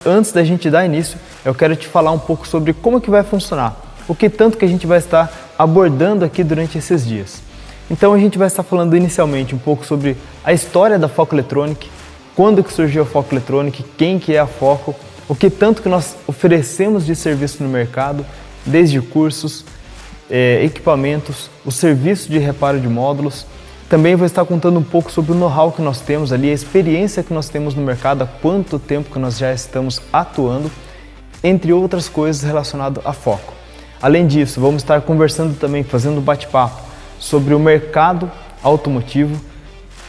Antes da gente dar início, eu quero te falar um pouco sobre como que vai funcionar, o que tanto que a gente vai estar abordando aqui durante esses dias. Então a gente vai estar falando inicialmente um pouco sobre a história da Foco Electronic, quando que surgiu a Foco Electronic, quem que é a Foco, o que tanto que nós oferecemos de serviço no mercado, desde cursos, equipamentos, o serviço de reparo de módulos. Também vou estar contando um pouco sobre o know-how que nós temos ali, a experiência que nós temos no mercado, há quanto tempo que nós já estamos atuando, entre outras coisas relacionadas à Foco. Além disso, vamos estar conversando também, fazendo um bate-papo sobre o mercado automotivo,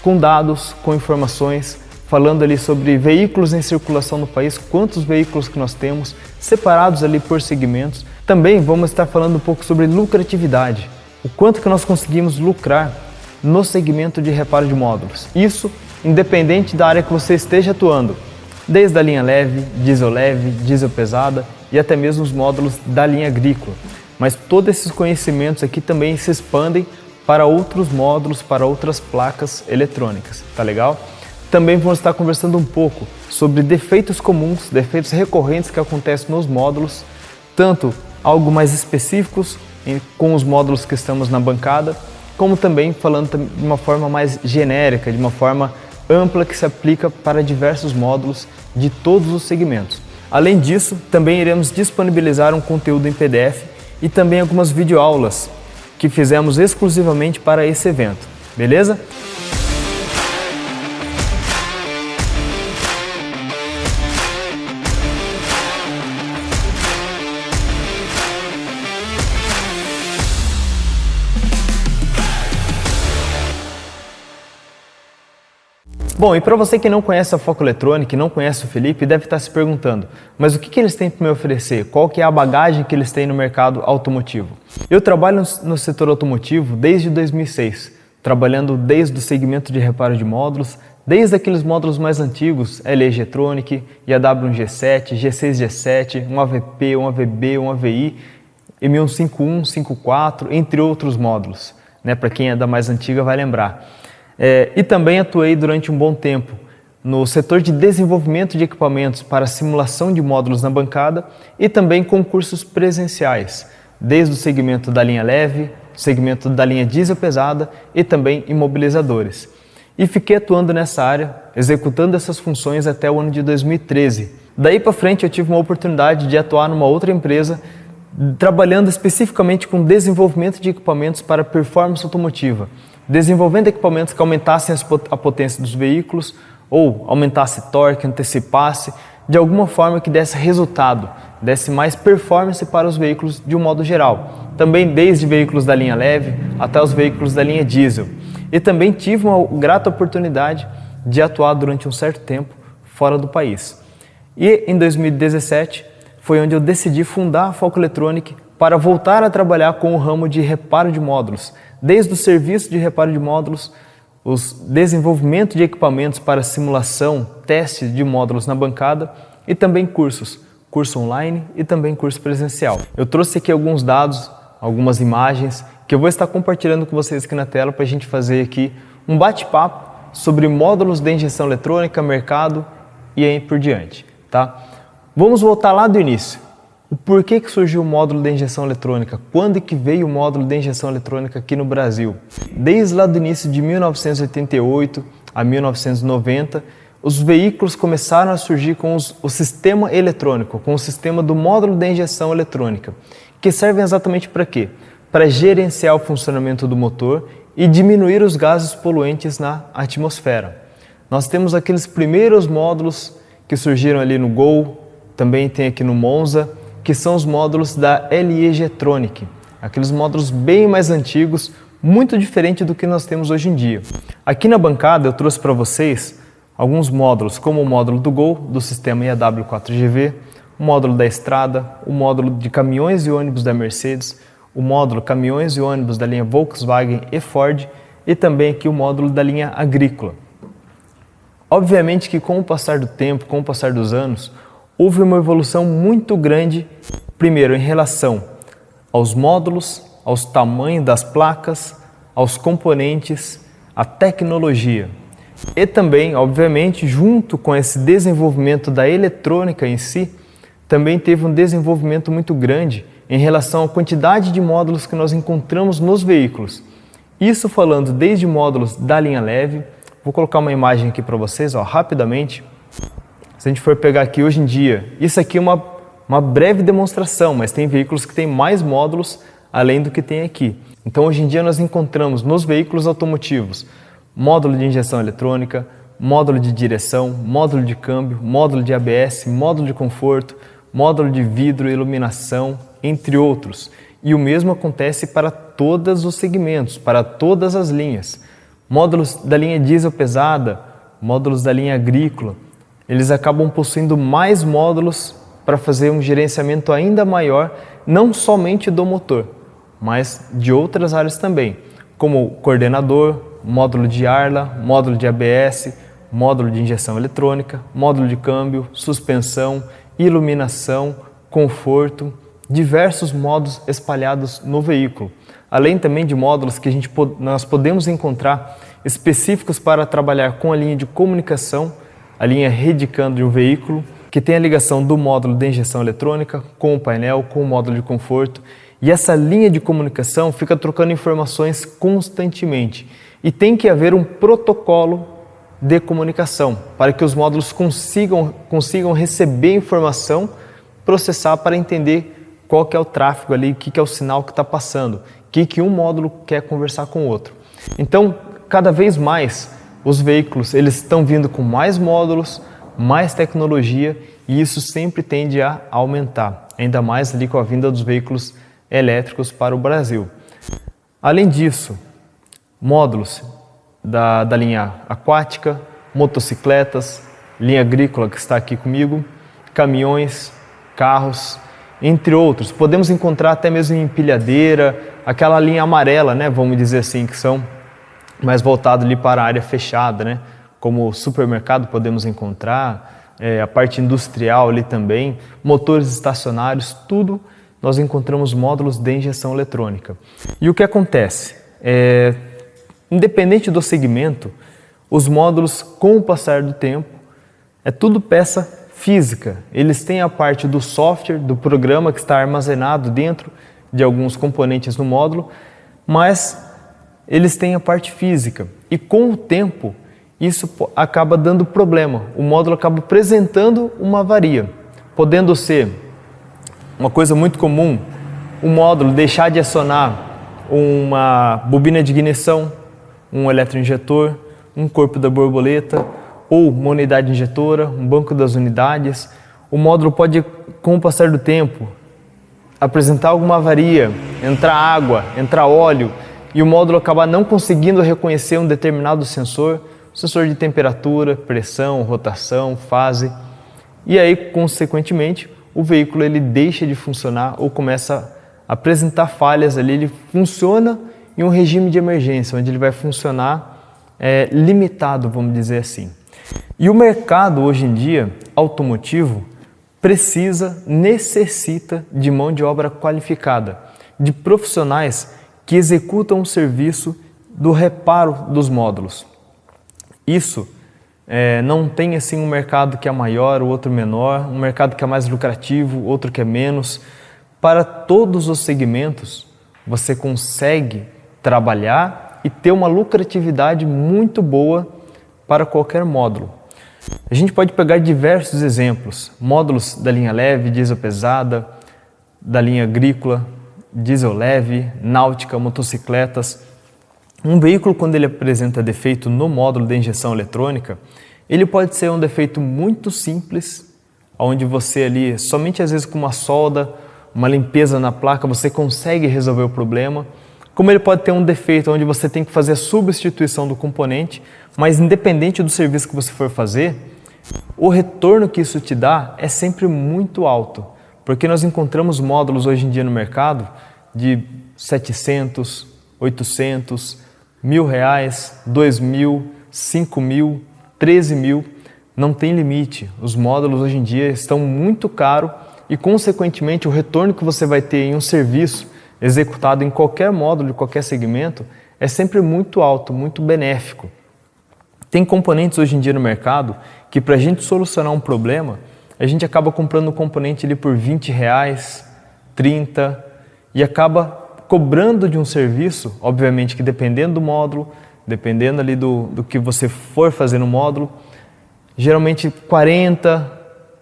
com dados, com informações, falando ali sobre veículos em circulação no país, quantos veículos que nós temos, separados ali por segmentos. Também vamos estar falando um pouco sobre lucratividade, o quanto que nós conseguimos lucrar no segmento de reparo de módulos. Isso independente da área que você esteja atuando, desde a linha leve, diesel pesada e até mesmo os módulos da linha agrícola. Mas todos esses conhecimentos aqui também se expandem para outros módulos, para outras placas eletrônicas, tá legal? Também vamos estar conversando um pouco sobre defeitos comuns, defeitos recorrentes que acontecem nos módulos, tanto algo mais específicos com os módulos que estamos na bancada, como também falando de uma forma mais genérica, de uma forma ampla que se aplica para diversos módulos de todos os segmentos. Além disso, também iremos disponibilizar um conteúdo em PDF e também algumas videoaulas que fizemos exclusivamente para esse evento, beleza? Bom, e para você que não conhece a Foco Electronic, não conhece o Felipe, deve estar se perguntando, mas o que eles têm para me oferecer? Qual que é a bagagem que eles têm no mercado automotivo? Eu trabalho no setor automotivo desde 2006, trabalhando desde o segmento de reparo de módulos, desde aqueles módulos mais antigos, LE-Getronic, IAW1G7, G6G7, um AVP, um AVB, um AVI, M151, 54, entre outros módulos, né? Para quem é da mais antiga vai lembrar. E também atuei durante um bom tempo no setor de desenvolvimento de equipamentos para simulação de módulos na bancada e também concursos presenciais, desde o segmento da linha leve, segmento da linha diesel pesada e também imobilizadores. E fiquei atuando nessa área, executando essas funções até o ano de 2013. Daí para frente eu tive uma oportunidade de atuar numa outra empresa, trabalhando especificamente com desenvolvimento de equipamentos para performance automotiva, desenvolvendo equipamentos que aumentassem a potência dos veículos ou aumentasse torque, antecipasse, de alguma forma que desse resultado, desse mais performance para os veículos de um modo geral. Também desde veículos da linha leve até os veículos da linha diesel. E também tive uma grata oportunidade de atuar durante um certo tempo fora do país. E em 2017 foi onde eu decidi fundar a Foco Electronic para voltar a trabalhar com o ramo de reparo de módulos, desde o serviço de reparo de módulos, os desenvolvimento de equipamentos para simulação, teste de módulos na bancada e também curso online e também curso presencial. Eu trouxe aqui alguns dados, algumas imagens que eu vou estar compartilhando com vocês aqui na tela para a gente fazer aqui um bate-papo sobre módulos de injeção eletrônica, mercado e aí por diante, tá? Vamos voltar lá do início. O porquê que surgiu o módulo de injeção eletrônica? Quando que veio o módulo de injeção eletrônica aqui no Brasil? Desde lá do início de 1988 a 1990, os veículos começaram a surgir com o sistema eletrônico, com o sistema do módulo de injeção eletrônica, que servem exatamente para quê? Para gerenciar o funcionamento do motor e diminuir os gases poluentes na atmosfera. Nós temos aqueles primeiros módulos que surgiram ali no Gol, também tem aqui no Monza, que são os módulos da LE-Getronic, aqueles módulos bem mais antigos, muito diferente do que nós temos hoje em dia. Aqui na bancada eu trouxe para vocês alguns módulos, como o módulo do Gol, do sistema IAW4GV, o módulo da Estrada, o módulo de caminhões e ônibus da Mercedes, o módulo caminhões e ônibus da linha Volkswagen e Ford e também aqui o módulo da linha agrícola. Obviamente que com o passar do tempo, com o passar dos anos, houve uma evolução muito grande, primeiro em relação aos módulos, aos tamanhos das placas, aos componentes, à tecnologia. E também, obviamente, junto com esse desenvolvimento da eletrônica em si, também teve um desenvolvimento muito grande em relação à quantidade de módulos que nós encontramos nos veículos. Isso falando desde módulos da linha leve. Vou colocar uma imagem aqui para vocês, rapidamente. Se a gente for pegar aqui hoje em dia, isso aqui é uma breve demonstração, mas tem veículos que têm mais módulos além do que tem aqui. Então hoje em dia nós encontramos nos veículos automotivos módulo de injeção eletrônica, módulo de direção, módulo de câmbio, módulo de ABS, módulo de conforto, módulo de vidro, iluminação, entre outros. E o mesmo acontece para todos os segmentos, para todas as linhas. Módulos da linha diesel pesada, módulos da linha agrícola, eles acabam possuindo mais módulos para fazer um gerenciamento ainda maior, não somente do motor, mas de outras áreas também, como coordenador, módulo de Arla, módulo de ABS, módulo de injeção eletrônica, módulo de câmbio, suspensão, iluminação, conforto, diversos módulos espalhados no veículo. Além também de módulos que nós podemos encontrar específicos para trabalhar com a linha de comunicação, a linha Redicam de um veículo, que tem a ligação do módulo de injeção eletrônica com o painel, com o módulo de conforto. E essa linha de comunicação fica trocando informações constantemente. E tem que haver um protocolo de comunicação para que os módulos consigam receber informação, processar para entender qual que é o tráfego ali, o que é o sinal que está passando, o que um módulo quer conversar com o outro. Então, cada vez mais, os veículos eles estão vindo com mais módulos, mais tecnologia, e isso sempre tende a aumentar, ainda mais ali com a vinda dos veículos elétricos para o Brasil. Além disso, módulos da linha aquática, motocicletas, linha agrícola que está aqui comigo, caminhões, carros, entre outros. Podemos encontrar até mesmo em empilhadeira, aquela linha amarela, né, vamos dizer assim, que são mais voltados ali para a área fechada, né, como supermercado podemos encontrar, a parte industrial ali também, motores estacionários, tudo nós encontramos módulos de injeção eletrônica. E o que acontece? Independente do segmento, os módulos, com o passar do tempo, é tudo peça física. Eles têm a parte do software, do programa que está armazenado dentro de alguns componentes no módulo, mas eles têm a parte física. E com o tempo, isso acaba dando problema. O módulo acaba apresentando uma avaria, podendo ser uma coisa muito comum, o módulo deixar de acionar uma bobina de ignição, um eletroinjetor, um corpo da borboleta ou uma unidade injetora, um banco das unidades. O módulo pode, com o passar do tempo, apresentar alguma avaria, entrar água, entrar óleo e o módulo acabar não conseguindo reconhecer um determinado sensor de temperatura, pressão, rotação, fase. E aí, consequentemente, o veículo ele deixa de funcionar ou começa a apresentar falhas ali, ele funciona em um regime de emergência, onde ele vai funcionar limitado, vamos dizer assim. E o mercado hoje em dia, automotivo, necessita de mão de obra qualificada, de profissionais que executam o serviço do reparo dos módulos. Isso não tem assim um mercado que é maior, o outro menor, um mercado que é mais lucrativo, outro que é menos. Para todos os segmentos, você consegue trabalhar e ter uma lucratividade muito boa para qualquer módulo. A gente pode pegar diversos exemplos, módulos da linha leve, diesel pesada, da linha agrícola, diesel leve, náutica, motocicletas. Um veículo, quando ele apresenta defeito no módulo de injeção eletrônica, ele pode ser um defeito muito simples, onde você ali, somente às vezes com uma solda, uma limpeza na placa, você consegue resolver o problema. Como ele pode ter um defeito onde você tem que fazer a substituição do componente, mas independente do serviço que você for fazer, o retorno que isso te dá é sempre muito alto, porque nós encontramos módulos hoje em dia no mercado de 700, 800, R$1.000, R$2.000, R$5.000, R$13.000, não tem limite. Os módulos hoje em dia estão muito caros e, consequentemente, o retorno que você vai ter em um serviço executado em qualquer módulo, de qualquer segmento, é sempre muito alto, muito benéfico. Tem componentes hoje em dia no mercado que para a gente solucionar um problema, a gente acaba comprando um componente ali por R$20, R$30 e acaba cobrando de um serviço, obviamente que dependendo do módulo, dependendo ali do que você for fazer no módulo, geralmente 40,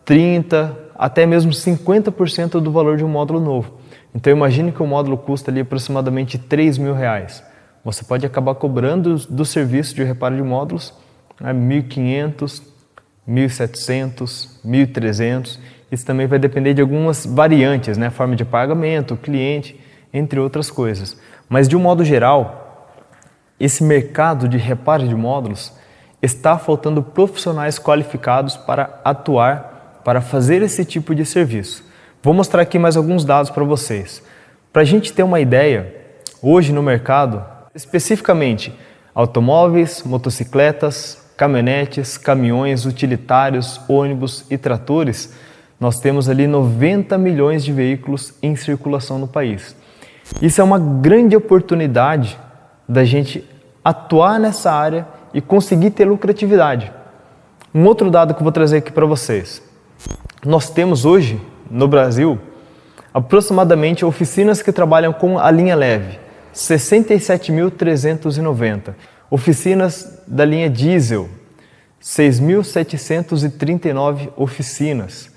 30, até mesmo 50% do valor de um módulo novo. Então imagine que o módulo custa ali aproximadamente R$3.000. Você pode acabar cobrando do serviço de reparo de módulos R$1.500, R$1.700, R$1.300. Isso também vai depender de algumas variantes, né? Forma de pagamento, cliente, entre outras coisas. Mas de um modo geral, esse mercado de reparo de módulos está faltando profissionais qualificados para atuar, para fazer esse tipo de serviço. Vou mostrar aqui mais alguns dados para vocês. Para a gente ter uma ideia, hoje no mercado, especificamente automóveis, motocicletas, caminhonetes, caminhões, utilitários, ônibus e tratores, nós temos ali 90 milhões de veículos em circulação no país. Isso é uma grande oportunidade da gente atuar nessa área e conseguir ter lucratividade. Um outro dado que eu vou trazer aqui para vocês. Nós temos hoje, no Brasil, aproximadamente oficinas que trabalham com a linha leve, 67.390. Oficinas da linha diesel, 6.739 oficinas.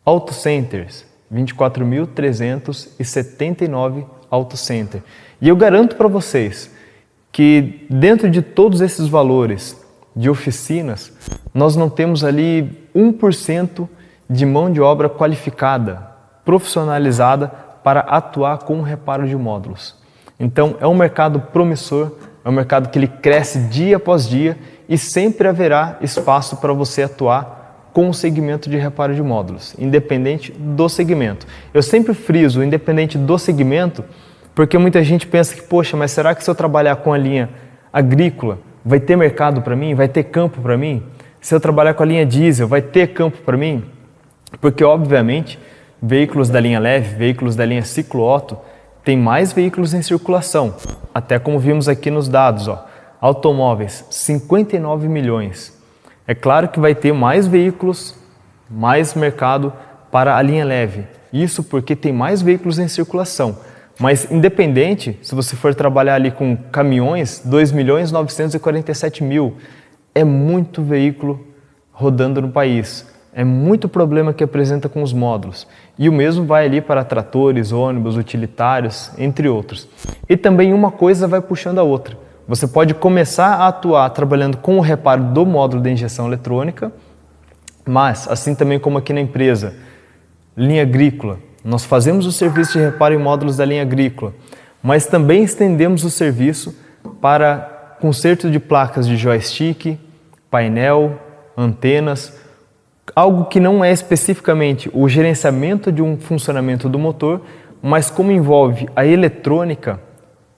Auto centers, 24.379 auto center. E eu garanto para vocês que dentro de todos esses valores de oficinas, nós não temos ali 1% de mão de obra qualificada, profissionalizada para atuar com o reparo de módulos. Então é um mercado promissor, é um mercado que ele cresce dia após dia e sempre haverá espaço para você atuar com o segmento de reparo de módulos, independente do segmento. Eu sempre friso, independente do segmento, porque muita gente pensa que, poxa, mas será que se eu trabalhar com a linha agrícola, vai ter mercado para mim? Vai ter campo para mim? Se eu trabalhar com a linha diesel, vai ter campo para mim? Porque, obviamente, veículos da linha leve, veículos da linha ciclo-otto, tem mais veículos em circulação. Até como vimos aqui nos dados, ó, automóveis, 59 milhões. É claro que vai ter mais veículos, mais mercado para a linha leve. Isso porque tem mais veículos em circulação. Mas independente, se você for trabalhar ali com caminhões, 2.947.000, é muito veículo rodando no país. É muito problema que apresenta com os módulos. E o mesmo vai ali para tratores, ônibus, utilitários, entre outros. E também uma coisa vai puxando a outra. Você pode começar a atuar trabalhando com o reparo do módulo de injeção eletrônica, mas, assim também como aqui na empresa, linha agrícola, nós fazemos o serviço de reparo em módulos da linha agrícola, mas também estendemos o serviço para conserto de placas de joystick, painel, antenas, algo que não é especificamente o gerenciamento de um funcionamento do motor, mas como envolve a eletrônica,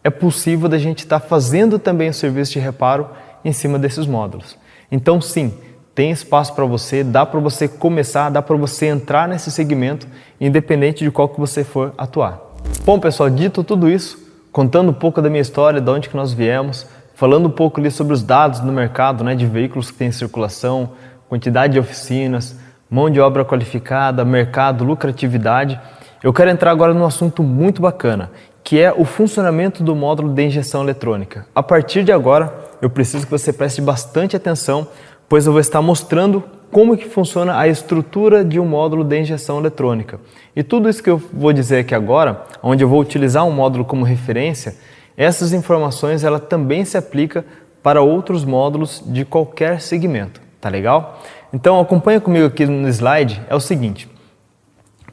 é possível da gente estar fazendo também o serviço de reparo em cima desses módulos. Então sim, tem espaço para você, dá para você começar, dá para você entrar nesse segmento, independente de qual que você for atuar. Bom pessoal, dito tudo isso, contando um pouco da minha história, de onde que nós viemos, falando um pouco ali sobre os dados no mercado, né, de veículos que tem em circulação, quantidade de oficinas, mão de obra qualificada, mercado, lucratividade, eu quero entrar agora num assunto muito bacana, que é o funcionamento do módulo de injeção eletrônica. A partir de agora, eu preciso que você preste bastante atenção, pois eu vou estar mostrando como que funciona a estrutura de um módulo de injeção eletrônica. E tudo isso que eu vou dizer aqui agora, onde eu vou utilizar um módulo como referência, essas informações ela também se aplica para outros módulos de qualquer segmento, tá legal? Então acompanha comigo aqui no slide, é o seguinte.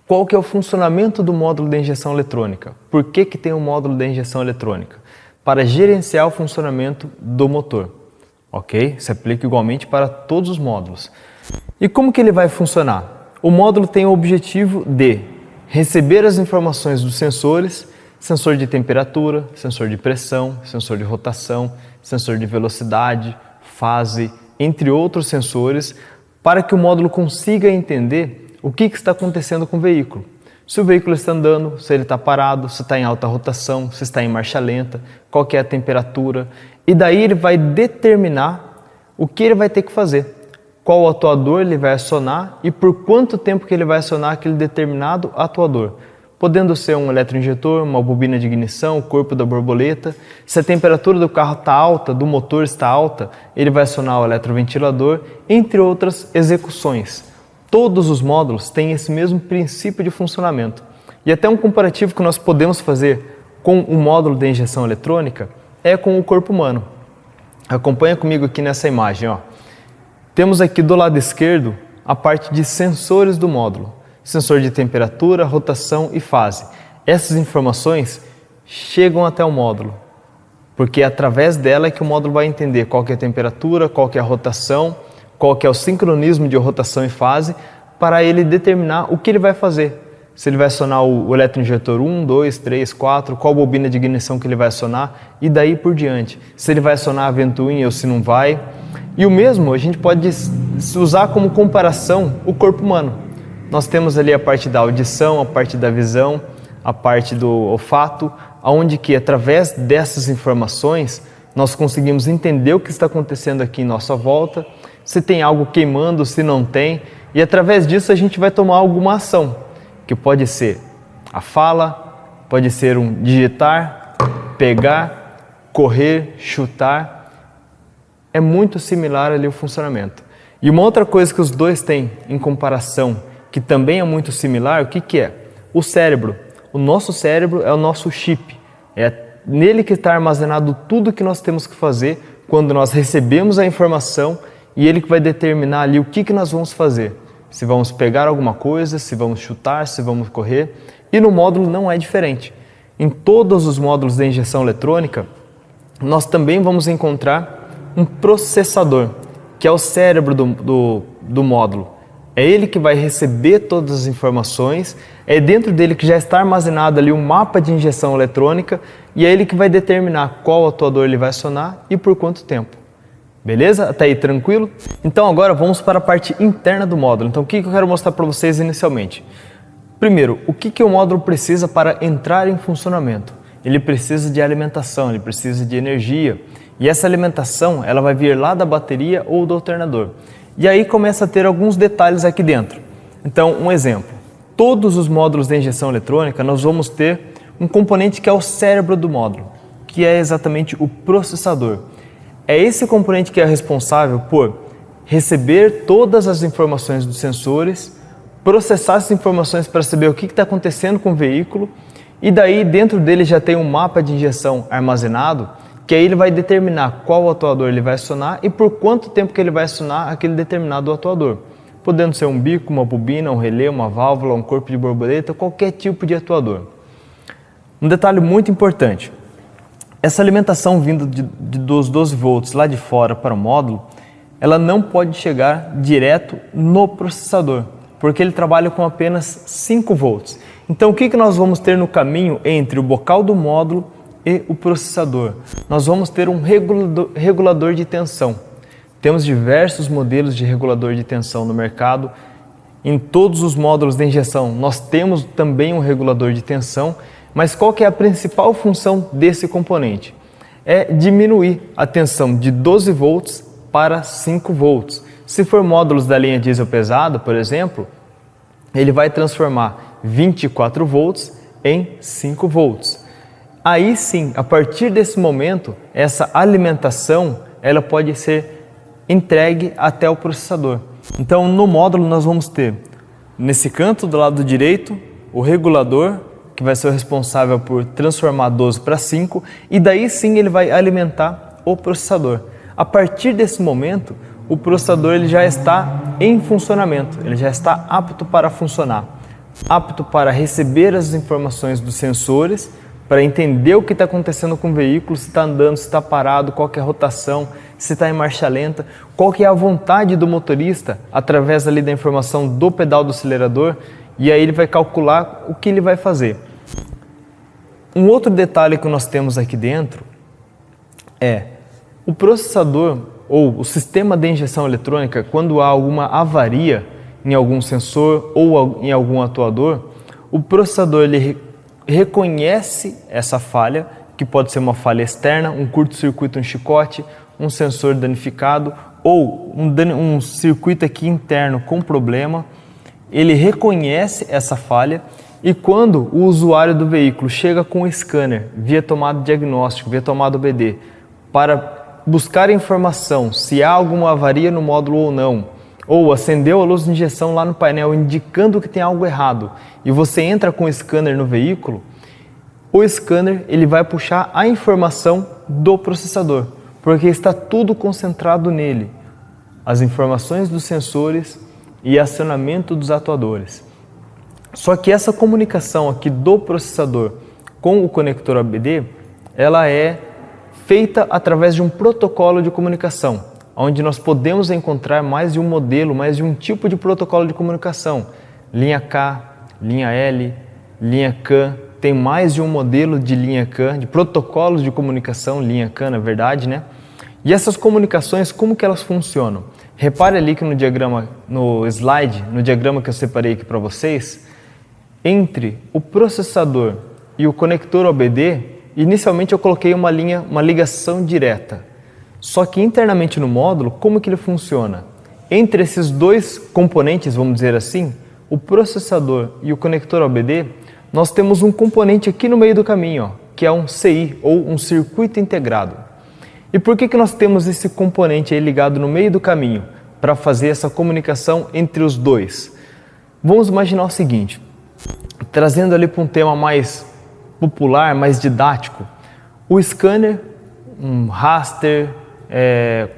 Qual que é o funcionamento do módulo de injeção eletrônica? Por que que tem um módulo de injeção eletrônica? Para gerenciar o funcionamento do motor, ok? Se aplica igualmente para todos os módulos. E como que ele vai funcionar? O módulo tem o objetivo de receber as informações dos sensores, sensor de temperatura, sensor de pressão, sensor de rotação, sensor de velocidade, fase, entre outros sensores, para que o módulo consiga entender o que está acontecendo com o veículo. Se o veículo está andando, se ele está parado, se está em alta rotação, se está em marcha lenta, qual que é a temperatura. E daí ele vai determinar o que ele vai ter que fazer, qual atuador ele vai acionar e por quanto tempo que ele vai acionar aquele determinado atuador, podendo ser um eletroinjetor, uma bobina de ignição, o corpo da borboleta. Se a temperatura do carro está alta, do motor está alta, ele vai acionar o eletroventilador, entre outras execuções. Todos os módulos têm esse mesmo princípio de funcionamento. E até um comparativo que nós podemos fazer com o módulo de injeção eletrônica é com o corpo humano. Acompanha comigo aqui nessa imagem, ó. Temos aqui do lado esquerdo a parte de sensores do módulo. Sensor de temperatura, rotação e fase. Essas informações chegam até o módulo, porque é através dela é que o módulo vai entender qual que é a temperatura, qual que é a rotação, qual que é o sincronismo de rotação e fase, para ele determinar o que ele vai fazer. Se ele vai acionar o eletroinjetor 1, 2, 3, 4, qual bobina de ignição que ele vai acionar e daí por diante. Se ele vai acionar a ventoinha ou se não vai. E o mesmo a gente pode usar como comparação o corpo humano. Nós temos ali a parte da audição, a parte da visão, a parte do olfato, onde que através dessas informações nós conseguimos entender o que está acontecendo aqui em nossa volta, se tem algo queimando, se não tem, e através disso a gente vai tomar alguma ação, que pode ser a fala, pode ser um digitar, pegar, correr, chutar. É muito similar ali o funcionamento. E uma outra coisa que os dois têm em comparação, que também é muito similar, o que que é? O cérebro. O nosso cérebro é o nosso chip. É nele que está armazenado tudo que nós temos que fazer quando nós recebemos a informação e ele que vai determinar ali o que nós vamos fazer. Se vamos pegar alguma coisa, se vamos chutar, se vamos correr. E no módulo não é diferente. Em todos os módulos de injeção eletrônica, nós também vamos encontrar um processador, que é o cérebro do módulo. É ele que vai receber todas as informações, é dentro dele que já está armazenado ali um mapa de injeção eletrônica e é ele que vai determinar qual atuador ele vai acionar e por quanto tempo. Beleza? Até aí tranquilo? Então agora vamos para a parte interna do módulo. Então o que eu quero mostrar para vocês inicialmente? Primeiro, o que o módulo precisa para entrar em funcionamento? Ele precisa de alimentação, ele precisa de energia e essa alimentação ela vai vir lá da bateria ou do alternador. E aí começa a ter alguns detalhes aqui dentro. Então, um exemplo. Todos os módulos de injeção eletrônica, nós vamos ter um componente que é o cérebro do módulo, que é exatamente o processador. É esse componente que é responsável por receber todas as informações dos sensores, processar essas informações para saber o que está acontecendo com o veículo, e daí dentro dele já tem um mapa de injeção armazenado, que aí ele vai determinar qual atuador ele vai acionar e por quanto tempo que ele vai acionar aquele determinado atuador. Podendo ser um bico, uma bobina, um relé, uma válvula, um corpo de borboleta, qualquer tipo de atuador. Um detalhe muito importante, essa alimentação vinda dos 12 volts lá de fora para o módulo, ela não pode chegar direto no processador, porque ele trabalha com apenas 5 volts. Então o que nós vamos ter no caminho entre o bocal do módulo e o processador? Nós vamos ter um regulador de tensão. Temos diversos modelos de regulador de tensão no mercado. Em todos os módulos de injeção nós temos também um regulador de tensão, mas qual que é a principal função desse componente? É diminuir a tensão de 12 volts para 5 volts. Se for módulos da linha diesel pesado, por exemplo, ele vai transformar 24 volts em 5 volts. Aí sim, a partir desse momento, essa alimentação ela pode ser entregue até o processador. Então no módulo nós vamos ter, nesse canto do lado direito, o regulador, que vai ser o responsável por transformar 12 para 5, e daí sim ele vai alimentar o processador. A partir desse momento, o processador ele já está em funcionamento, ele já está apto para funcionar, apto para receber as informações dos sensores, para entender o que está acontecendo com o veículo, se está andando, se está parado, qual que é a rotação, se está em marcha lenta, qual que é a vontade do motorista através ali da informação do pedal do acelerador, e aí ele vai calcular o que ele vai fazer. Um outro detalhe que nós temos aqui dentro é o processador ou o sistema de injeção eletrônica, quando há alguma avaria em algum sensor ou em algum atuador, o processador ele reconhece essa falha, que pode ser uma falha externa, um curto-circuito, um chicote, um sensor danificado, ou um circuito aqui interno com problema, ele reconhece essa falha e quando o usuário do veículo chega com o scanner via tomada diagnóstico, via tomada OBD, para buscar informação se há alguma avaria no módulo ou não, ou acendeu a luz de injeção lá no painel indicando que tem algo errado e você entra com o scanner no veículo, o scanner ele vai puxar a informação do processador, porque está tudo concentrado nele, as informações dos sensores e acionamento dos atuadores. Só que essa comunicação aqui do processador com o conector OBD, ela é feita através de um protocolo de comunicação, onde nós podemos encontrar mais de um modelo, mais de um tipo de protocolo de comunicação. Linha K, linha L, linha CAN, tem mais de um modelo de linha CAN, de protocolos de comunicação, linha CAN na verdade, né? E essas comunicações, como que elas funcionam? Repare ali que no diagrama, no slide, no diagrama que eu separei aqui para vocês, entre o processador e o conector OBD, inicialmente eu coloquei uma ligação direta. Só que internamente no módulo, como que ele funciona? Entre esses dois componentes, vamos dizer assim, o processador e o conector OBD, nós temos um componente aqui no meio do caminho, ó, que é um CI, ou um circuito integrado. E por que nós temos esse componente aí ligado no meio do caminho? Para fazer essa comunicação entre os dois. Vamos imaginar o seguinte, trazendo ali para um tema mais popular, mais didático, o scanner, um raster,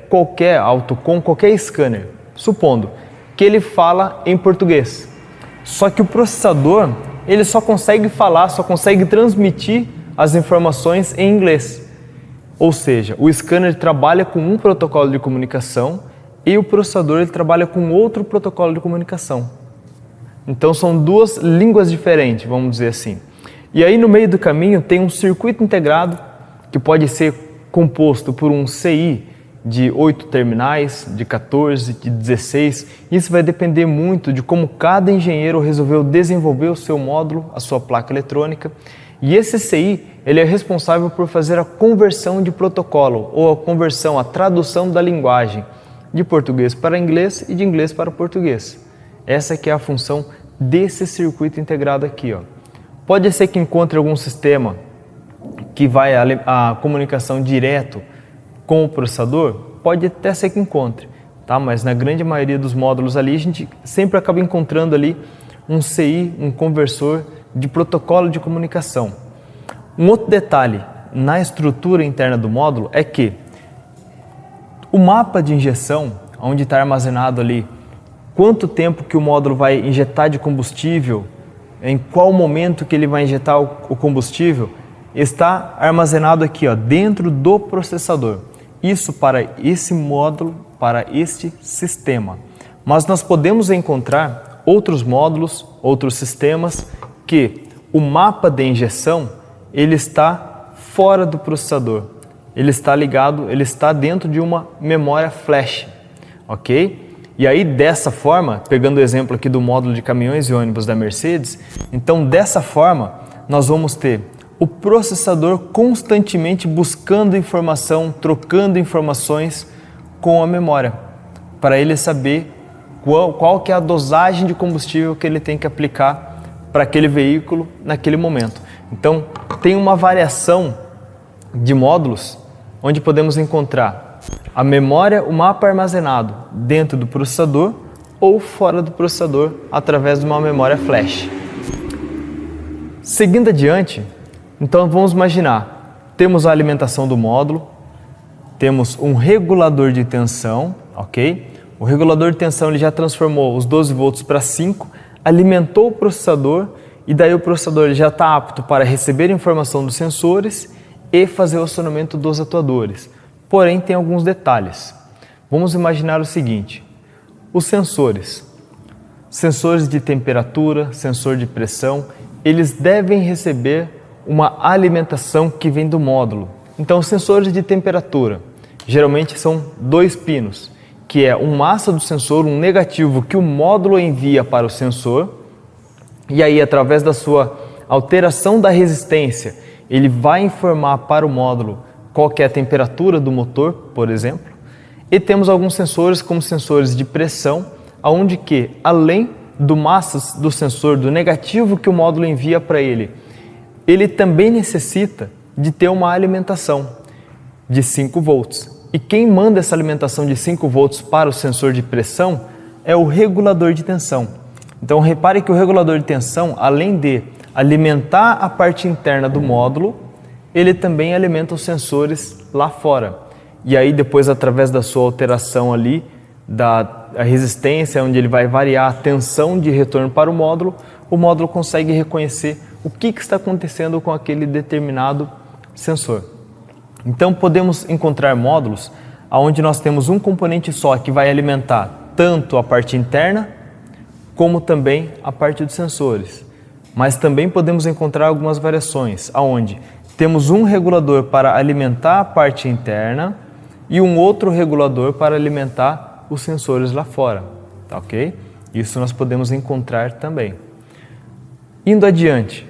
qualquer autocom, qualquer scanner, supondo que ele fala em português. Só que o processador, ele só consegue falar, só consegue transmitir as informações em inglês. Ou seja, o scanner trabalha com um protocolo de comunicação e o processador ele trabalha com outro protocolo de comunicação. Então são duas línguas diferentes, vamos dizer assim. E aí no meio do caminho tem um circuito integrado que pode ser composto por um CI de 8 terminais, de 14, de 16. Isso vai depender muito de como cada engenheiro resolveu desenvolver o seu módulo, a sua placa eletrônica. E esse CI, ele é responsável por fazer a conversão de protocolo, ou a conversão, a tradução da linguagem de português para inglês e de inglês para português. Essa que é a função desse circuito integrado aqui, ó. Pode ser que encontre algum sistema que vai a comunicação direto com o processador, pode até ser que encontre, tá? Mas na grande maioria dos módulos ali, a gente sempre acaba encontrando ali um CI, um conversor de protocolo de comunicação. Um outro detalhe na estrutura interna do módulo é que o mapa de injeção, onde está armazenado ali quanto tempo que o módulo vai injetar de combustível, em qual momento que ele vai injetar o combustível, está armazenado aqui, ó, dentro do processador. Isso para esse módulo, para este sistema. Mas nós podemos encontrar outros módulos, outros sistemas que o mapa de injeção ele está fora do processador. Ele está ligado, ele está dentro de uma memória flash, ok? E aí dessa forma, pegando o exemplo aqui do módulo de caminhões e ônibus da Mercedes, então dessa forma nós vamos ter o processador constantemente buscando informação, trocando informações com a memória, para ele saber qual que é a dosagem de combustível que ele tem que aplicar para aquele veículo naquele momento. Então tem uma variação de módulos onde podemos encontrar a memória, o mapa armazenado dentro do processador ou fora do processador através de uma memória flash. Seguindo adiante, então vamos imaginar, temos a alimentação do módulo, temos um regulador de tensão, ok? O regulador de tensão ele já transformou os 12 volts para 5, alimentou o processador e daí o processador ele já está apto para receber informação dos sensores e fazer o acionamento dos atuadores. Porém, tem alguns detalhes. Vamos imaginar o seguinte, os sensores de temperatura, sensor de pressão, eles devem receber uma alimentação que vem do módulo. Então, os sensores de temperatura, geralmente são 2 pinos, que é um massa do sensor, um negativo que o módulo envia para o sensor, e aí, através da sua alteração da resistência, ele vai informar para o módulo qual que é a temperatura do motor, por exemplo, E temos alguns sensores, como sensores de pressão, onde que, além do massas do sensor, do negativo que o módulo envia para ele, ele também necessita de ter uma alimentação de 5 volts. E quem manda essa alimentação de 5 volts para o sensor de pressão é o regulador de tensão. Então repare que o regulador de tensão, além de alimentar a parte interna do módulo, ele também alimenta os sensores lá fora. E aí depois, através da sua alteração ali, da resistência, onde ele vai variar a tensão de retorno para o módulo consegue reconhecer o que está acontecendo com aquele determinado sensor. Então podemos encontrar módulos onde nós temos um componente só que vai alimentar tanto a parte interna como também a parte dos sensores. Mas também podemos encontrar algumas variações, onde temos um regulador para alimentar a parte interna e um outro regulador para alimentar os sensores lá fora, tá ok? Isso nós podemos encontrar também. Indo adiante,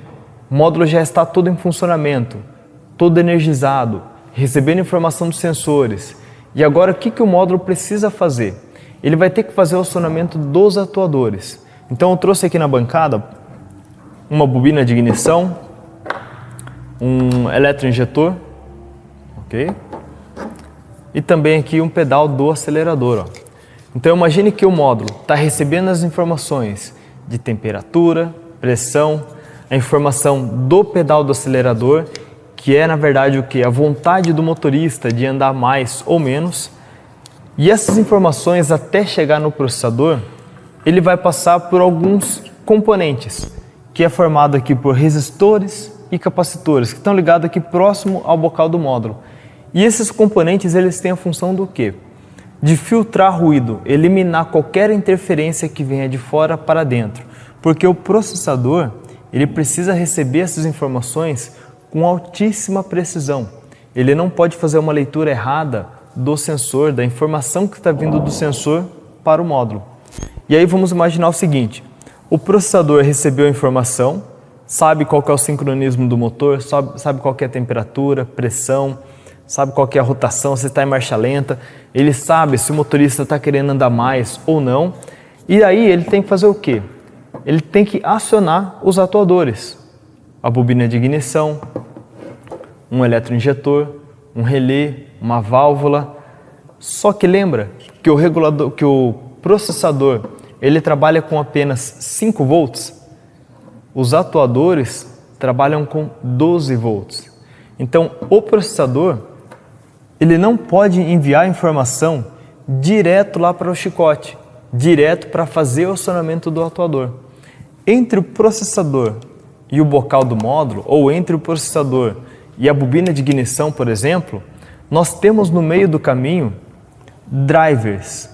o módulo já está todo em funcionamento, todo energizado, recebendo informação dos sensores. E agora o que o módulo precisa fazer? Ele vai ter que fazer o acionamento dos atuadores. Então eu trouxe aqui na bancada uma bobina de ignição, um eletroinjetor, ok? E também aqui um pedal do acelerador, ó. Então imagine que o módulo está recebendo as informações de temperatura, pressão, a informação do pedal do acelerador, que é na verdade o que? A vontade do motorista de andar mais ou menos. E essas informações, até chegar no processador, ele vai passar por alguns componentes, que é formado aqui por resistores e capacitores, que estão ligados aqui próximo ao bocal do módulo. E esses componentes, eles têm a função do quê? De filtrar ruído, eliminar qualquer interferência que venha de fora para dentro. Porque o processador, ele precisa receber essas informações com altíssima precisão. Ele não pode fazer uma leitura errada do sensor, da informação que está vindo do sensor para o módulo. E aí vamos imaginar o seguinte: o processador recebeu a informação, sabe qual que é o sincronismo do motor, sabe qual que é a temperatura, pressão, sabe qual que é a rotação, se está em marcha lenta, ele sabe se o motorista está querendo andar mais ou não. E aí ele tem que fazer o quê? Ele tem que acionar os atuadores, a bobina de ignição, um eletroinjetor, um relé, uma válvula. Só que lembra que o processador, ele trabalha com apenas 5 volts, os atuadores trabalham com 12 volts. Então o processador, ele não pode enviar informação direto lá para o chicote, direto para fazer o acionamento do atuador. Entre o processador e o bocal do módulo, ou entre o processador e a bobina de ignição, por exemplo, nós temos no meio do caminho drivers.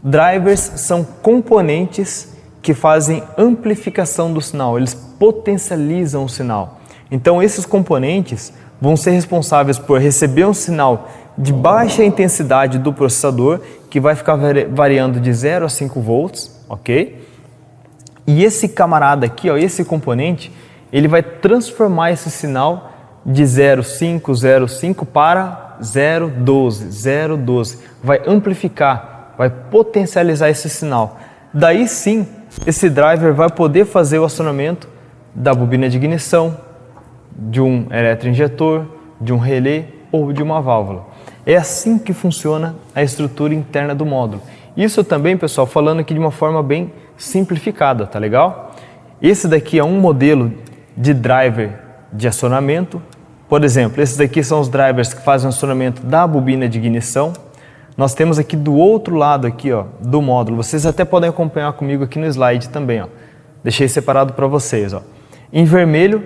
Drivers são componentes que fazem amplificação do sinal, eles potencializam o sinal. Então esses componentes vão ser responsáveis por receber um sinal de baixa intensidade do processador, que vai ficar variando de 0 a 5 volts, ok? E esse camarada aqui, ó, esse componente, ele vai transformar esse sinal de 0,5 para 0,12, vai amplificar, vai potencializar esse sinal. Daí sim, esse driver vai poder fazer o acionamento da bobina de ignição, de um eletroinjetor, de um relé ou de uma válvula. É assim que funciona a estrutura interna do módulo. Isso também, pessoal, falando aqui de uma forma bem simplificada, tá legal? Esse daqui é um modelo de driver de acionamento. Por exemplo, esses daqui são os drivers que fazem o acionamento da bobina de ignição. Nós temos aqui do outro lado aqui, ó, do módulo. Vocês até podem acompanhar comigo aqui no slide também, ó. Deixei separado para vocês, ó. Em vermelho,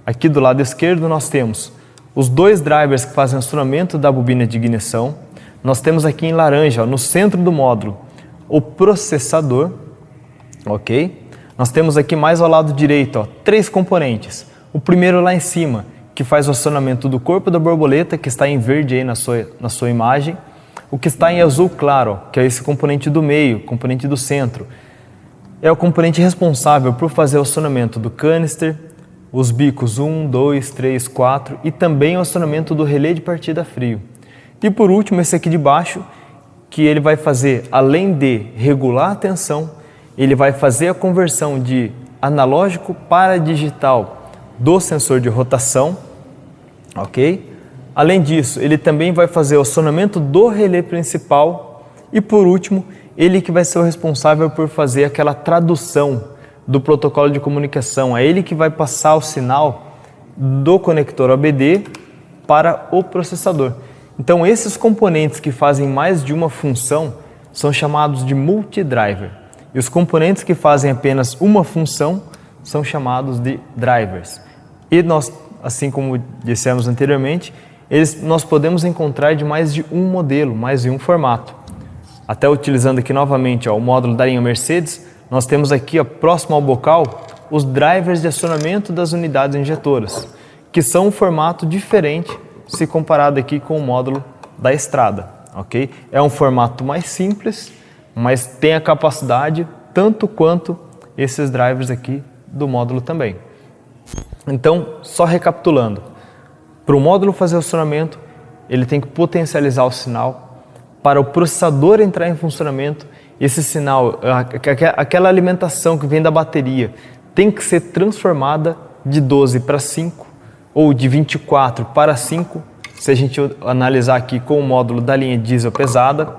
aqui do lado esquerdo, nós temos os 2 drivers que fazem o acionamento da bobina de ignição. Nós temos aqui em laranja, ó, no centro do módulo, o processador, ok? Nós temos aqui mais ao lado direito, ó, 3 componentes. O primeiro lá em cima, que faz o acionamento do corpo da borboleta, que está em verde aí na sua imagem. O que está em azul claro, ó, que é esse componente do meio, componente do centro, é o componente responsável por fazer o acionamento do canister, os bicos 1, 2, 3, 4 e também o acionamento do relé de partida frio. E por último, esse aqui de baixo, que ele vai fazer, além de regular a tensão, ele vai fazer a conversão de analógico para digital do sensor de rotação, ok? Além disso, ele também vai fazer o acionamento do relé principal e, por último, ele que vai ser o responsável por fazer aquela tradução do protocolo de comunicação. É ele que vai passar o sinal do conector OBD para o processador. Então, esses componentes que fazem mais de uma função são chamados de multidriver. E os componentes que fazem apenas uma função são chamados de drivers. E nós, assim como dissemos anteriormente, nós podemos encontrar de mais de um modelo, mais de um formato. Até utilizando aqui novamente o módulo da linha Mercedes, nós temos aqui, próximo ao bocal, os drivers de acionamento das unidades injetoras, que são um formato diferente se comparado aqui com o módulo da Estrada, ok? É um formato mais simples, mas tem a capacidade tanto quanto esses drivers aqui do módulo também. Então, só recapitulando, para o módulo fazer o acionamento, ele tem que potencializar o sinal. Para o processador entrar em funcionamento, esse sinal, aquela alimentação que vem da bateria, tem que ser transformada de 12 para 5 ou de 24 para 5, se a gente analisar aqui com o módulo da linha diesel pesada,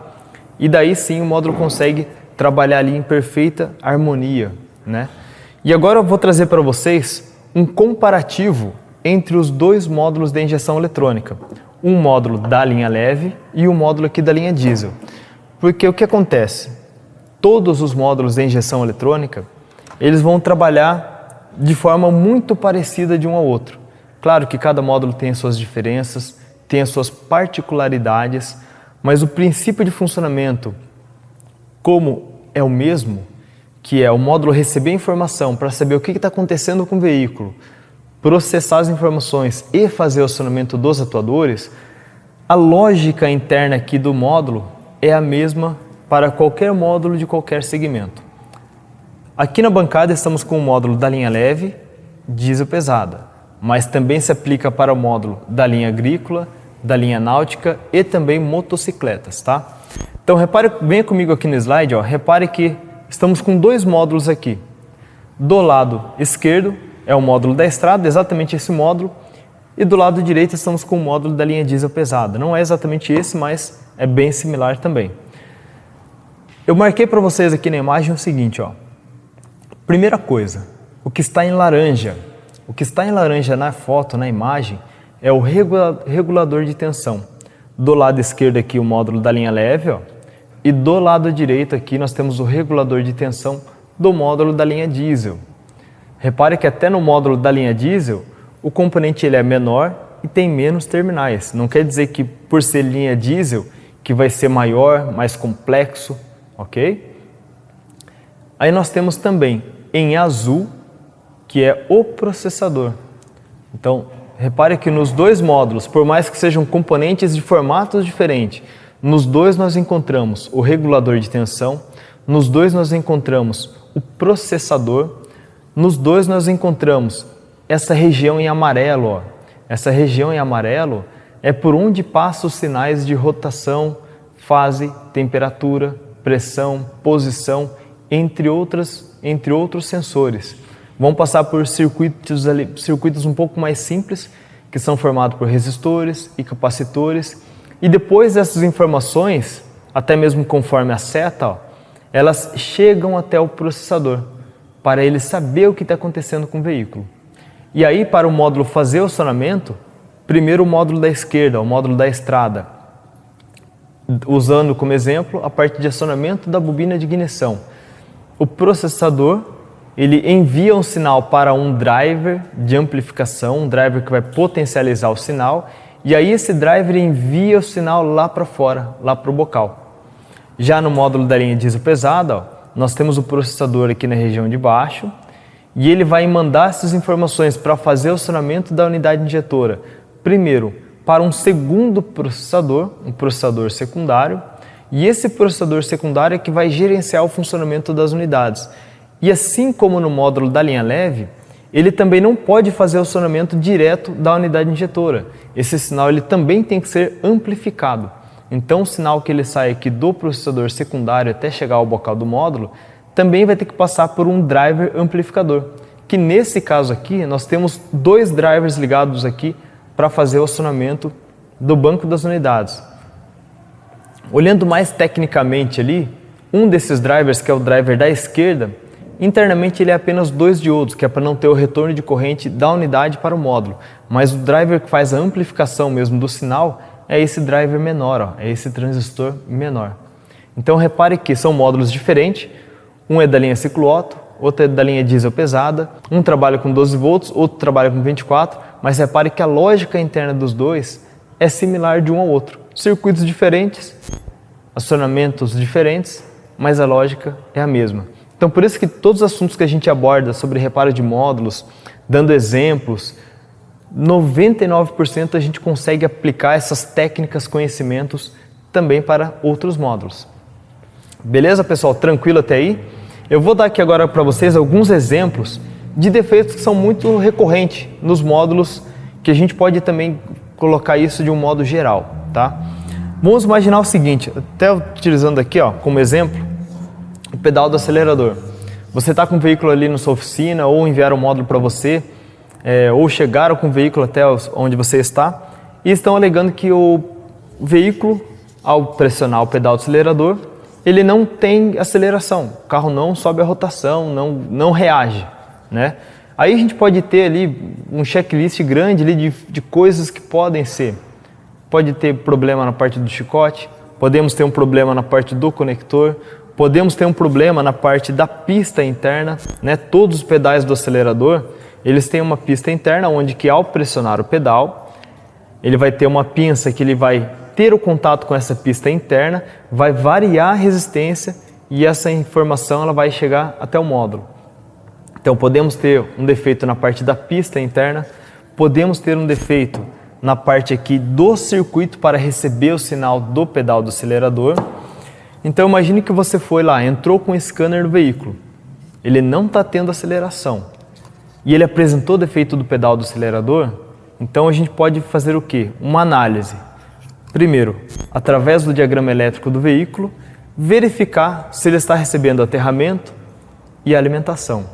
e daí sim o módulo consegue trabalhar ali em perfeita harmonia, né? E agora eu vou trazer para vocês um comparativo entre os dois módulos de injeção eletrônica, um módulo da linha leve e um módulo aqui da linha diesel. Porque o que acontece? Todos os módulos de injeção eletrônica, eles vão trabalhar de forma muito parecida de um ao outro. Claro que cada módulo tem as suas diferenças, tem as suas particularidades, mas o princípio de funcionamento, como é o mesmo, que é o módulo receber informação para saber o que está acontecendo com o veículo, processar as informações e fazer o acionamento dos atuadores, a lógica interna aqui do módulo é a mesma para qualquer módulo de qualquer segmento. Aqui na bancada estamos com o módulo da linha leve, diesel pesada, mas também se aplica para o módulo da linha agrícola, da linha náutica e também motocicletas, tá? Então venha comigo aqui no slide, repare que estamos com dois módulos aqui. Do lado esquerdo é o módulo da Estrada, exatamente esse módulo, e do lado direito estamos com o módulo da linha diesel pesada. Não é exatamente esse, mas é bem similar também. Eu marquei para vocês aqui na imagem o seguinte, primeira coisa, o que está em laranja na foto, na imagem, é o regulador de tensão. Do lado esquerdo aqui o módulo da linha leve, e do lado direito aqui nós temos o regulador de tensão do módulo da linha diesel. Repare que até no módulo da linha diesel, o componente ele é menor e tem menos terminais. Não quer dizer que por ser linha diesel, que vai ser maior, mais complexo, ok? Aí nós temos também em azul, que é o processador. Então, repare que nos dois módulos, por mais que sejam componentes de formatos diferentes, nos dois nós encontramos o regulador de tensão, nos dois nós encontramos o processador, nos dois nós encontramos essa região em amarelo. Essa região em amarelo é por onde passam os sinais de rotação, fase, temperatura, pressão, posição, entre outros sensores. Vão passar por circuitos um pouco mais simples, que são formados por resistores e capacitores. E depois dessas informações, até mesmo conforme a seta, elas chegam até o processador, para ele saber o que está acontecendo com o veículo. E aí, para o módulo fazer o acionamento, primeiro o módulo da esquerda, o módulo da Estrada, usando como exemplo a parte de acionamento da bobina de ignição. O processador, ele envia um sinal para um driver de amplificação, um driver que vai potencializar o sinal, e aí esse driver envia o sinal lá para fora, lá para o bocal. Já no módulo da linha diesel pesada, nós temos o processador aqui na região de baixo, e ele vai mandar essas informações para fazer o acionamento da unidade injetora, primeiro para um segundo processador, um processador secundário, e esse processador secundário é que vai gerenciar o funcionamento das unidades. E assim como no módulo da linha leve, ele também não pode fazer o acionamento direto da unidade injetora. Esse sinal ele também tem que ser amplificado. Então o sinal que ele sai aqui do processador secundário até chegar ao bocal do módulo também vai ter que passar por um driver amplificador, que nesse caso aqui nós temos 2 drivers ligados aqui para fazer o acionamento do banco das unidades. Olhando mais tecnicamente ali, um desses drivers, que é o driver da esquerda, internamente ele é apenas 2 diodos, que é para não ter o retorno de corrente da unidade para o módulo. Mas o driver que faz a amplificação mesmo do sinal é esse driver menor, ó, é esse transistor menor. Então repare que são módulos diferentes, um é da linha ciclo Otto, outro é da linha diesel pesada, um trabalha com 12 volts, outro trabalha com 24, mas repare que a lógica interna dos dois é similar de um ao outro. Circuitos diferentes, acionamentos diferentes, mas a lógica é a mesma. Então por isso que todos os assuntos que a gente aborda sobre reparo de módulos, dando exemplos, 99% a gente consegue aplicar essas técnicas, conhecimentos também para outros módulos. Beleza, pessoal? Tranquilo até aí? Eu vou dar aqui agora para vocês alguns exemplos de defeitos que são muito recorrentes nos módulos, que a gente pode também colocar isso de um modo geral, tá? Vamos imaginar o seguinte, até utilizando aqui, ó, como exemplo, o pedal do acelerador. Você está com o veículo ali na sua oficina, ou enviaram o módulo para você, ou chegaram com o veículo até onde você está, e estão alegando que o veículo, ao pressionar o pedal do acelerador, ele não tem aceleração, o carro não sobe a rotação, não reage, né? Aí a gente pode ter ali um checklist grande ali de coisas que podem ser. Pode ter problema na parte do chicote, podemos ter um problema na parte do conector, podemos ter um problema na parte da pista interna, né? Todos os pedais do acelerador, eles têm uma pista interna onde que ao pressionar o pedal, ele vai ter uma pinça que ele vai ter o contato com essa pista interna, vai variar a resistência e essa informação ela vai chegar até o módulo. Então podemos ter um defeito na parte da pista interna, podemos ter um defeito na parte aqui do circuito para receber o sinal do pedal do acelerador. Então imagine que você foi lá, entrou com o scanner no veículo, ele não está tendo aceleração e ele apresentou defeito do pedal do acelerador, então a gente pode fazer o quê? Uma análise. Primeiro, através do diagrama elétrico do veículo, verificar se ele está recebendo aterramento e alimentação.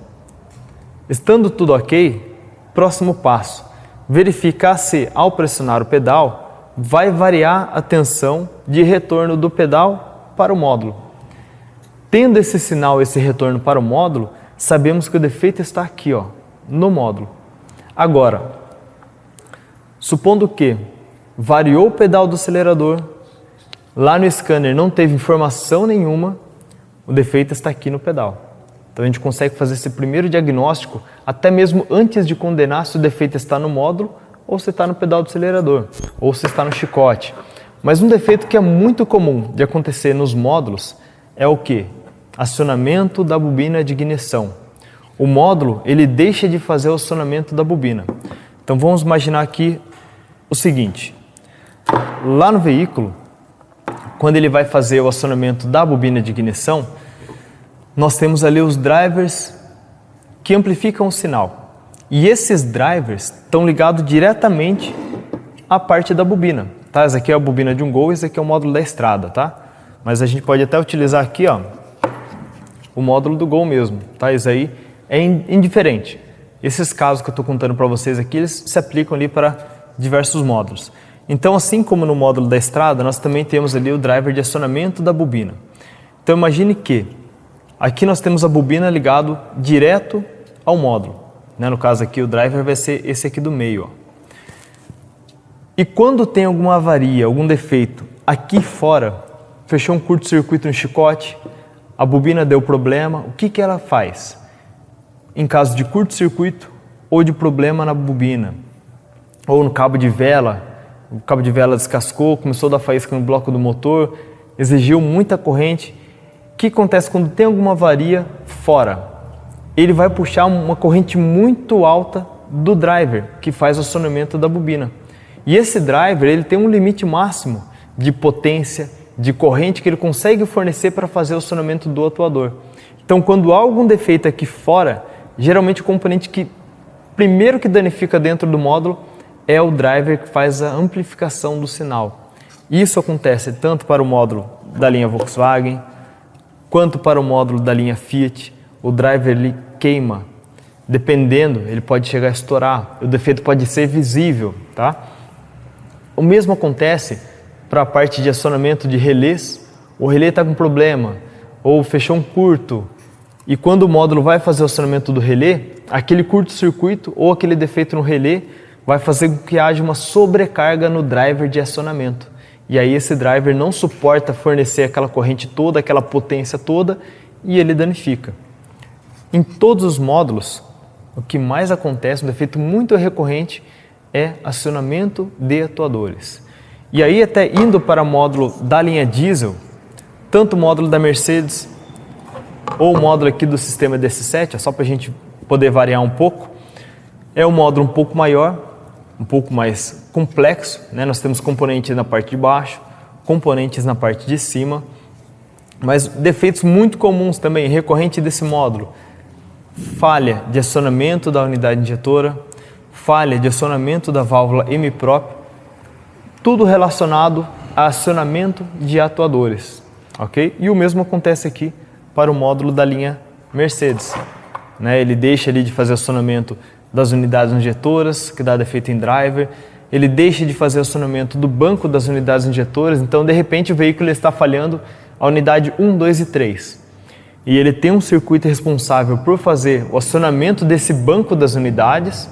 Estando tudo ok, próximo passo, verificar se ao pressionar o pedal, vai variar a tensão de retorno do pedal para o módulo. Tendo esse sinal, esse retorno para o módulo, sabemos que o defeito está aqui, ó, no módulo. Agora, supondo que variou o pedal do acelerador, lá no scanner não teve informação nenhuma, o defeito está aqui no pedal. Então a gente consegue fazer esse primeiro diagnóstico até mesmo antes de condenar se o defeito está no módulo ou se está no pedal do acelerador, ou se está no chicote. Mas um defeito que é muito comum de acontecer nos módulos é o que? Acionamento da bobina de ignição. O módulo ele deixa de fazer o acionamento da bobina. Então vamos imaginar aqui o seguinte, lá no veículo, quando ele vai fazer o acionamento da bobina de ignição, nós temos ali os drivers que amplificam o sinal. E esses drivers estão ligados diretamente à parte da bobina. Tá? Essa aqui é a bobina de um Gol, esse aqui é o módulo da estrada, tá? Mas a gente pode até utilizar aqui, ó, o módulo do Gol mesmo, tá? Isso aí é indiferente. Esses casos que eu estou contando para vocês aqui, eles se aplicam ali para diversos módulos. Então, assim como no módulo da estrada, nós também temos ali o driver de acionamento da bobina. Então, imagine que aqui nós temos a bobina ligado direto ao módulo, né? No caso aqui, o driver vai ser esse aqui do meio, ó. E quando tem alguma avaria, algum defeito aqui fora, fechou um curto-circuito no chicote, a bobina deu problema, o que ela faz? Em caso de curto-circuito ou de problema na bobina, ou no cabo de vela, o cabo de vela descascou, começou a dar faísca no bloco do motor, exigiu muita corrente. O que acontece quando tem alguma avaria fora? Ele vai puxar uma corrente muito alta do driver, que faz o acionamento da bobina. E esse driver ele tem um limite máximo de potência, de corrente que ele consegue fornecer para fazer o acionamento do atuador. Então, quando há algum defeito aqui fora, geralmente o componente que primeiro que danifica dentro do módulo é o driver que faz a amplificação do sinal. Isso acontece tanto para o módulo da linha Volkswagen, quanto para o módulo da linha Fiat. O driver ele queima, dependendo, ele pode chegar a estourar, o defeito pode ser visível, tá? O mesmo acontece para a parte de acionamento de relés. O relé está com problema, ou fechou um curto, e quando o módulo vai fazer o acionamento do relé, aquele curto-circuito ou aquele defeito no relé vai fazer com que haja uma sobrecarga no driver de acionamento. E aí esse driver não suporta fornecer aquela corrente toda, aquela potência toda, e ele danifica. Em todos os módulos, o que mais acontece, um defeito muito recorrente, é acionamento de atuadores. E aí até indo para o módulo da linha diesel, tanto o módulo da Mercedes ou o módulo aqui do sistema DC7, só para a gente poder variar um pouco, é um módulo um pouco maior, um pouco mais complexo, né? Nós temos componentes na parte de baixo, componentes na parte de cima, mas defeitos muito comuns também, recorrente desse módulo: falha de acionamento da unidade injetora, falha de acionamento da válvula M-Prop, tudo relacionado a acionamento de atuadores, ok? E o mesmo acontece aqui para o módulo da linha Mercedes, né? Ele deixa ali de fazer acionamento das unidades injetoras, que dá defeito em driver, ele deixa de fazer acionamento do banco das unidades injetoras, então de repente o veículo está falhando a unidade 1, 2 e 3. E ele tem um circuito responsável por fazer o acionamento desse banco das unidades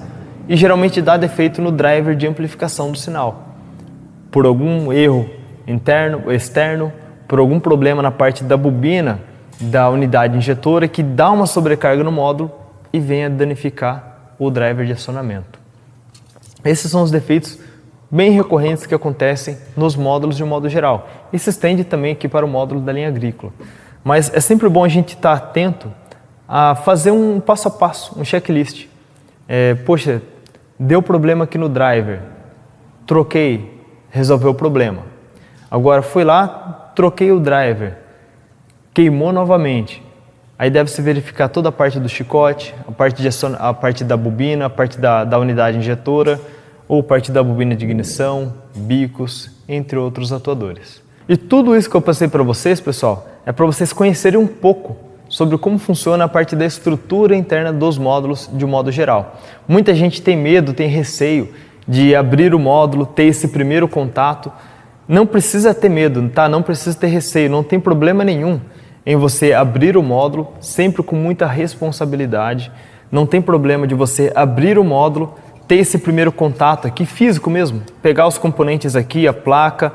e geralmente dá defeito no driver de amplificação do sinal. Por algum erro interno ou externo, por algum problema na parte da bobina da unidade injetora que dá uma sobrecarga no módulo e vem a danificar o driver de acionamento. Esses são os defeitos bem recorrentes que acontecem nos módulos de um modo geral. E se estende também aqui para o módulo da linha agrícola. Mas é sempre bom a gente estar atento a fazer um passo a passo, um checklist. Poxa, deu problema aqui no driver, troquei, resolveu o problema. Agora fui lá, troquei o driver, queimou novamente. Aí deve-se verificar toda a parte do chicote, a parte da bobina, a parte da unidade injetora, ou parte da bobina de ignição, bicos, entre outros atuadores. E tudo isso que eu passei para vocês, pessoal, é para vocês conhecerem um pouco sobre como funciona a parte da estrutura interna dos módulos de um modo geral. Muita gente tem medo, tem receio de abrir o módulo, ter esse primeiro contato. Não precisa ter medo, tá? Não precisa ter receio, não tem problema nenhum em você abrir o módulo, sempre com muita responsabilidade. Não tem problema de você abrir o módulo, ter esse primeiro contato aqui, físico mesmo, pegar os componentes aqui, a placa,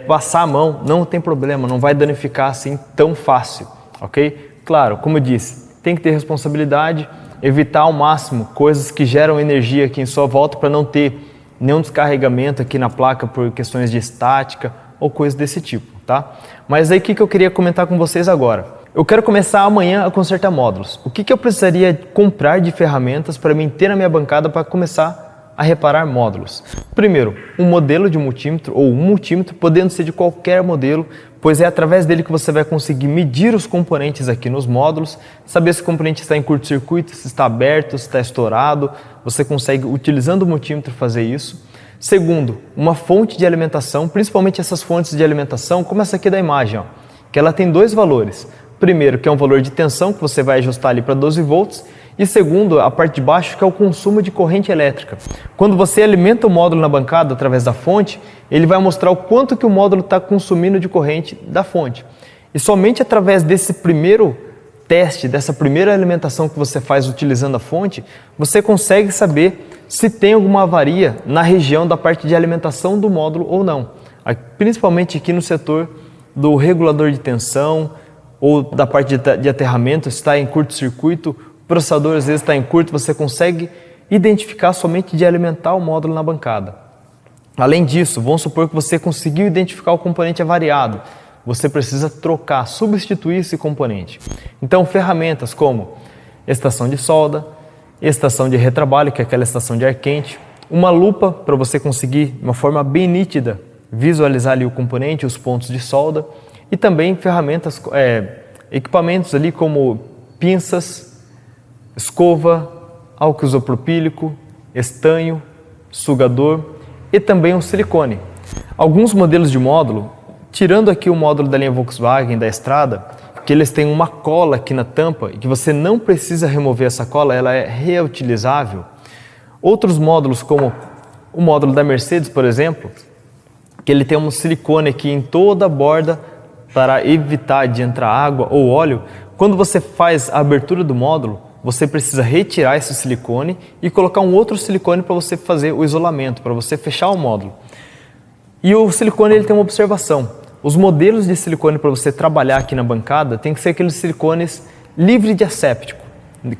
passar a mão, não tem problema, não vai danificar assim tão fácil, ok? Claro, como eu disse, tem que ter responsabilidade, evitar ao máximo coisas que geram energia aqui em sua volta para não ter nenhum descarregamento aqui na placa por questões de estática ou coisas desse tipo, tá? Mas aí o que eu queria comentar com vocês agora? Eu quero começar amanhã a consertar módulos. O que eu precisaria comprar de ferramentas para mim ter na minha bancada para começar a reparar módulos? Primeiro, um modelo de multímetro ou um multímetro, podendo ser de qualquer modelo, pois é através dele que você vai conseguir medir os componentes aqui nos módulos, saber se o componente está em curto-circuito, se está aberto, se está estourado. Você consegue, utilizando o multímetro, fazer isso. Segundo, uma fonte de alimentação, principalmente essas fontes de alimentação, como essa aqui da imagem, ó, que ela tem dois valores. Primeiro, que é um valor de tensão, que você vai ajustar ali para 12 volts, e segundo, a parte de baixo, que é o consumo de corrente elétrica. Quando você alimenta o módulo na bancada através da fonte, ele vai mostrar o quanto que o módulo está consumindo de corrente da fonte. E somente através desse primeiro teste, dessa primeira alimentação que você faz utilizando a fonte, você consegue saber se tem alguma avaria na região da parte de alimentação do módulo ou não. Principalmente aqui no setor do regulador de tensão ou da parte de aterramento, se está em curto-circuito, o processador às vezes está em curto, você consegue identificar somente de alimentar o módulo na bancada. Além disso, vamos supor que você conseguiu identificar o componente avariado. Você precisa trocar, substituir esse componente. Então, ferramentas como estação de solda, estação de retrabalho, que é aquela estação de ar quente, uma lupa para você conseguir, de uma forma bem nítida, visualizar ali o componente, os pontos de solda, e também ferramentas, equipamentos ali como pinças, escova, álcool isopropílico, estanho, sugador e também um silicone. Alguns modelos de módulo, tirando aqui o módulo da linha Volkswagen, da Estrada, que eles têm uma cola aqui na tampa e que você não precisa remover essa cola, ela é reutilizável. Outros módulos, como o módulo da Mercedes, por exemplo, que ele tem um silicone aqui em toda a borda para evitar de entrar água ou óleo. Quando você faz a abertura do módulo, você precisa retirar esse silicone e colocar um outro silicone para você fazer o isolamento, para você fechar o módulo. E o silicone ele tem uma observação. Os modelos de silicone para você trabalhar aqui na bancada tem que ser aqueles silicones livres de asséptico,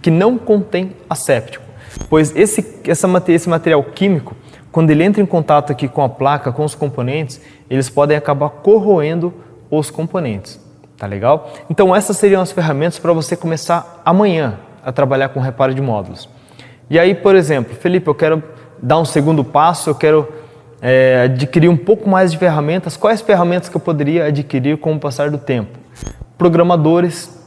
que não contém asséptico. Pois esse material químico, quando ele entra em contato aqui com a placa, com os componentes, eles podem acabar corroendo os componentes. Tá legal? Então essas seriam as ferramentas para você começar amanhã a trabalhar com reparo de módulos. E aí, por exemplo, Felipe, eu quero dar um segundo passo, eu quero adquirir um pouco mais de ferramentas. Quais ferramentas que eu poderia adquirir com o passar do tempo? Programadores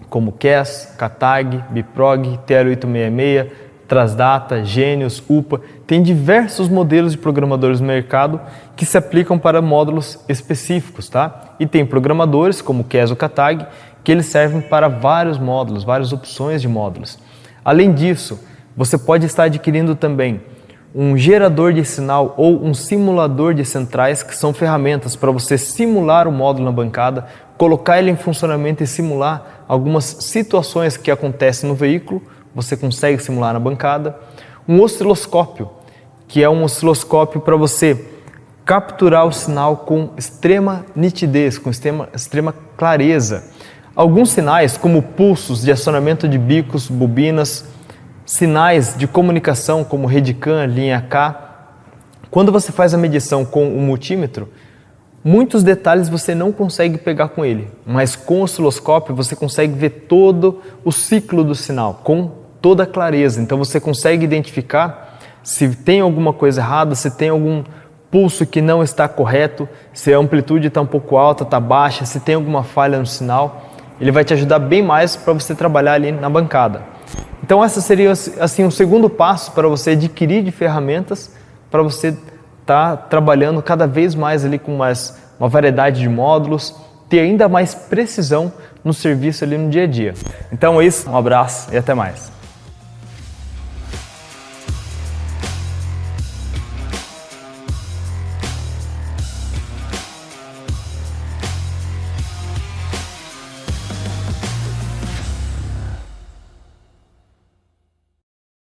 como CAS, Katag, Biprog, TL866, Transdata, Genius, UPA. Tem diversos modelos de programadores no mercado que se aplicam para módulos específicos, tá? E tem programadores como CAS ou Katag que eles servem para vários módulos, várias opções de módulos. Além disso, você pode estar adquirindo também um gerador de sinal ou um simulador de centrais, que são ferramentas para você simular o módulo na bancada, colocar ele em funcionamento e simular algumas situações que acontecem no veículo, você consegue simular na bancada. Um osciloscópio, que é um osciloscópio para você capturar o sinal com extrema nitidez, com extrema clareza. Alguns sinais, como pulsos de acionamento de bicos, bobinas, sinais de comunicação como Redecam, linha K. Quando você faz a medição com o multímetro, muitos detalhes você não consegue pegar com ele, mas com o osciloscópio você consegue ver todo o ciclo do sinal, com toda a clareza. Então você consegue identificar se tem alguma coisa errada, se tem algum pulso que não está correto, se a amplitude está um pouco alta, está baixa, se tem alguma falha no sinal. Ele vai te ajudar bem mais para você trabalhar ali na bancada. Então essa seria assim um segundo passo para você adquirir de ferramentas para você estar trabalhando cada vez mais ali com uma variedade de módulos, ter ainda mais precisão no serviço ali no dia a dia. Então é isso, um abraço e até mais.